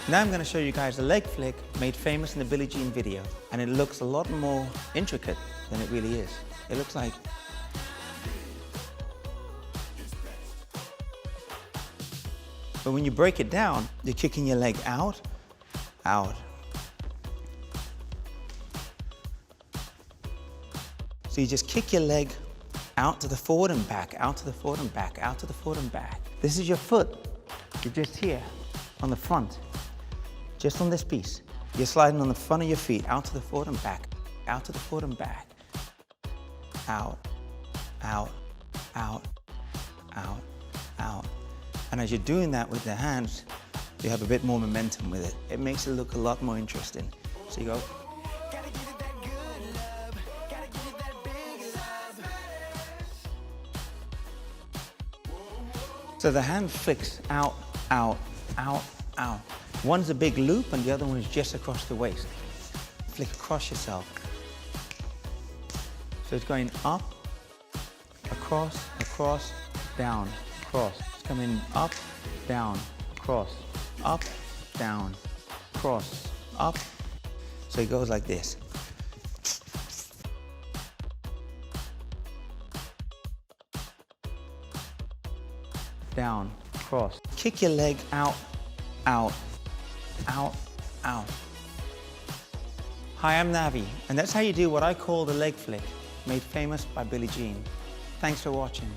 Now I'm going to show you guys a leg flick made famous in the Billie Jean video, and it looks a lot more intricate than it really is. It looks like... But when you break it down, you're kicking your leg out, out. So you just kick your leg out to the forward and back, out to the forward and back, out to the forward and back. This is your foot. You're just here on the front, just on this piece. You're sliding on the front of your feet, out to the forward and back, out to the forward and back. Out, out, out, out, out. And as you're doing that with the hands, you have a bit more momentum with it. It makes it look a lot more interesting. So you go. So the hand flicks out, out, out, out. One's a big loop and the other one is just across the waist. Flick across yourself. So it's going up, across, across, down, across. It's coming up, down, cross, up, down, cross, up. So it goes like this. Down, cross. Kick your leg out, out, out, out. Hi, I'm Navi, and that's how you do what I call the leg flick, made famous by Billie Jean. Thanks for watching.